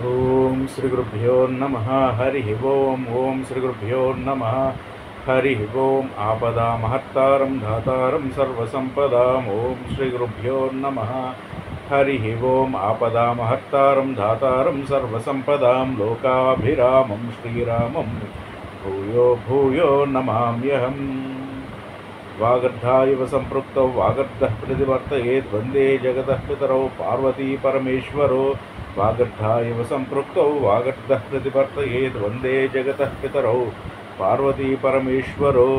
ఓం శ్రీ గురుభ్యో నమః. హరి ఓం. ఓం శ్రీ గురుభ్యో నమః. హరి ఓం. ఆపదామహత్తారం ధాతారం సర్వసంపదాం. ఓం శ్రీ గురుభ్యో నమః. హరి ఓం. ఆపదామహత్తారం ధాతారం సర్వసంపదాం. లోకాభిరామం శ్రీరామం భూయో భూయో నమామ్యహం. వాగర్ధాయివ సంపృక్తౌ వాగర్ధః ప్రతివర్తయేద్ వందే జగతః పితరౌ పార్వతీ పరమేశ్వరో. వాగర్ధాయివ సంపృక్తౌ వాగర్ధః ప్రతివర్తయేద్ వందే జగతః పితరౌ పార్వతీ పరమేశ్వరో.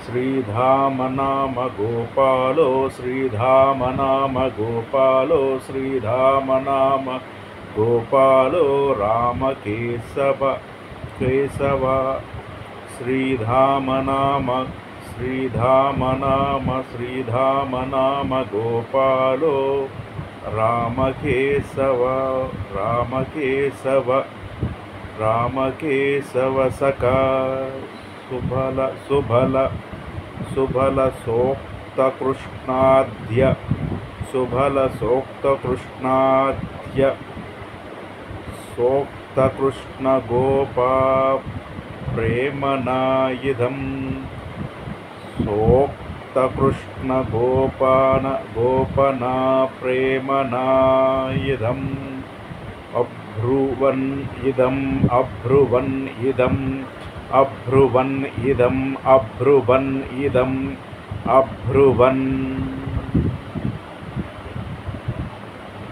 శ్రీధామ నామ గోపాలో శ్రీధామ నామ గోపాలో శ్రీధామ నామ గోపాలో రామ కేశవ కేశవ. శ్రీధామ నామ శ్రీధామ నామ శ్రీధామ నామ గోపాలో రామకేశవ రామకేశవ రామకేశవ సఖా. సుబల సుబల సుబల సోక్త కృష్ణాద్య సుబల సోక్త కృష్ణాద్య సోక్త కృష్ణ గోపా ప్రేమనాయుధం. సోక్త కృష్ణ గోపాన గోపనా ప్రేమనాయుధం. అభ్రువన్ ఇదం అభ్రువన్ ఇదం అభ్రువన్ ఇదం అభ్రువన్ ఇదం అభ్రువన్.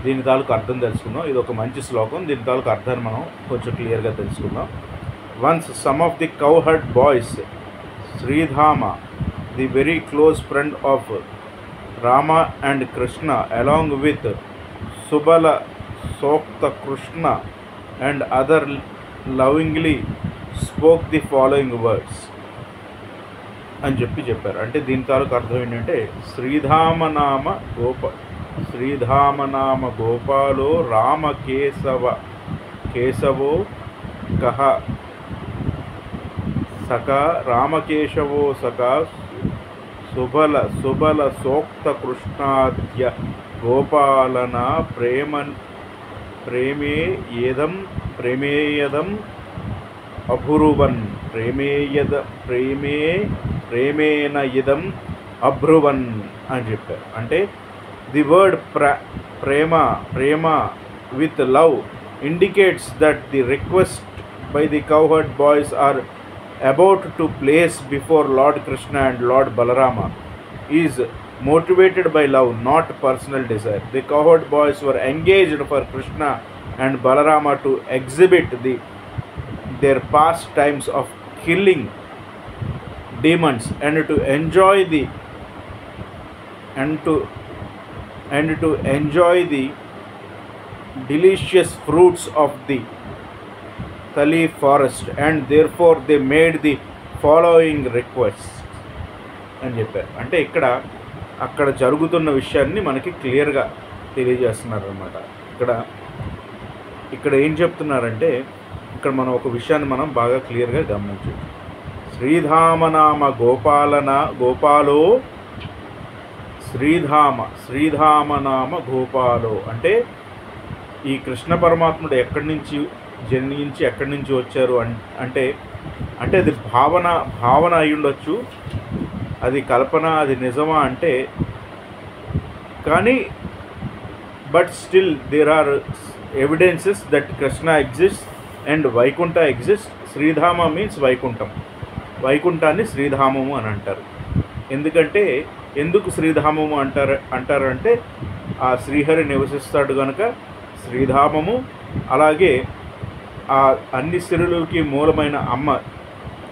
దీని తాలూకు అర్థం తెలుసుకుందాం. ఇది ఒక మంచి శ్లోకం. దీని తాలూకు అర్థాన్ని మనం కొంచెం క్లియర్గా తెలుసుకుందాం. Once some of the cowherd boys, Sridhama, the very close friend of Rama and Krishna, along with Subala, Sokta Krishna and other lovingly spoke the following words అని చెప్పారు. అంటే దీని తాలూకు అర్థం ఏంటంటే శ్రీధామనామ గోపాలో రామ కేశవో కహ సఖా రామకేశవో సఖా సుబల సుబల సోక్త కృష్ణాద్య గోపాలన ప్రేమేయదం అభ్రువన్ ప్రేమేన ఇదం అభ్రువన్ అని చెప్పారు. అంటే the word prema with love indicates that the request by the cowherd boys are about to place before Lord Krishna and Lord Balarama is motivated by love, not personal desire. The cowherd boys were engaged for Krishna and Balarama to exhibit their pastimes of killing demons and to enjoy the delicious fruits of the Thali forest, and therefore they made the following requests అని చెప్పారు. అంటే అక్కడ జరుగుతున్న విషయాన్ని మనకి క్లియర్గా తెలియజేస్తున్నారు అన్నమాట. ఇక్కడ ఏం చెప్తున్నారంటే ఇక్కడ మనం ఒక విషయాన్ని మనం బాగా క్లియర్గా గమనించవచ్చు. శ్రీధామనామ గోపాలో శ్రీధామనామ గోపాలో అంటే ఈ కృష్ణ పరమాత్ముడు ఎక్కడి నుంచి జన్మించి ఎక్కడి నుంచి వచ్చారు అంటే అది భావన అయి ఉండొచ్చు, అది కల్పన, అది నిజమా అంటే కానీ but still there are evidences that Krishna exist and Vaikuntha exist. Shridhama means వైకుంఠాన్ని శ్రీధామము అని అంటారు. ఎందుకు శ్రీధామము అంటారంటే ఆ శ్రీహరి నివసిస్తాడు కనుక శ్రీధామము. అలాగే ఆ అన్ని సిరులకి మూలమైన అమ్మ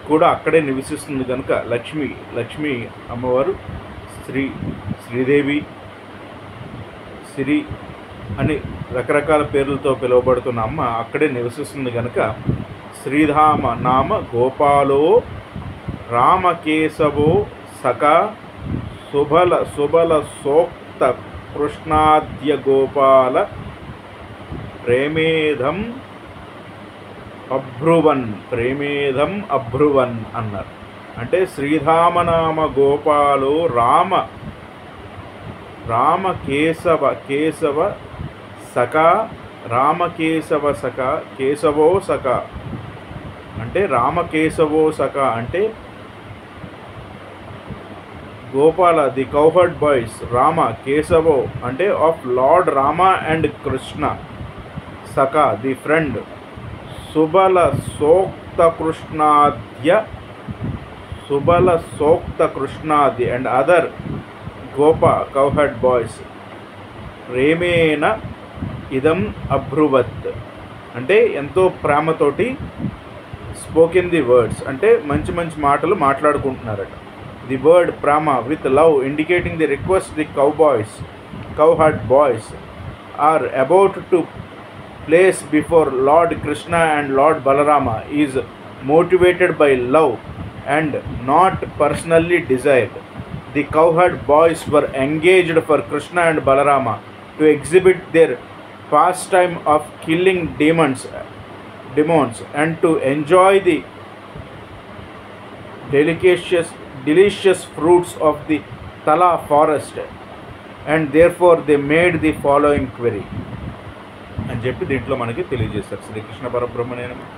కూడా అక్కడే నివసిస్తుంది కనుక లక్ష్మి అమ్మవారు శ్రీదేవి సిరి అని రకరకాల పేర్లతో పిలువబడుతున్న అమ్మ అక్కడే నివసిస్తుంది కనుక శ్రీధామ నామ గోపాలో రామకేశవో సఖా సుబల సోక్త కృష్ణాద్య గోపాల ప్రేమేదం అభ్రువన్ అన్నారు. అంటే శ్రీధామనామ గోపాలో రామ కేశవ సఖా రామకేశవ సఖ, కేశవో సఖ అంటే రామకేశవో సఖ అంటే గోపాల ది కౌహర్డ్ బాయ్స్, రామ కేశవో అంటే of Lord Rama and Krishna, సఖ ది ఫ్రెండ్, సుబల సోక్త కృష్ణాద్య, సుబల సోక్త కృష్ణాది అండ్ అదర్ గోప కౌహర్డ్ బాయ్స్ ప్రేమేన ఇదం అబ్రువత్ అంటే ఎంతో ప్రేమతోటి స్పోకెన్ ది వర్డ్స్ అంటే మంచి మంచి మాటలు మాట్లాడుకుంటున్నారట. The word prema with love indicating the request the cowherd boys are about to place before Lord Krishna and Lord Balarama is motivated by love and not personally desired. The cowherd boys were engaged for Krishna and Balarama to exhibit their pastime of killing demons and to enjoy the delicious fruits of the Tala forest, and therefore they made the following query అని చెప్పి దీంట్లో మనకి తెలియజేస్తారు. శ్రీకృష్ణ పరబ్రహ్మణే నమః.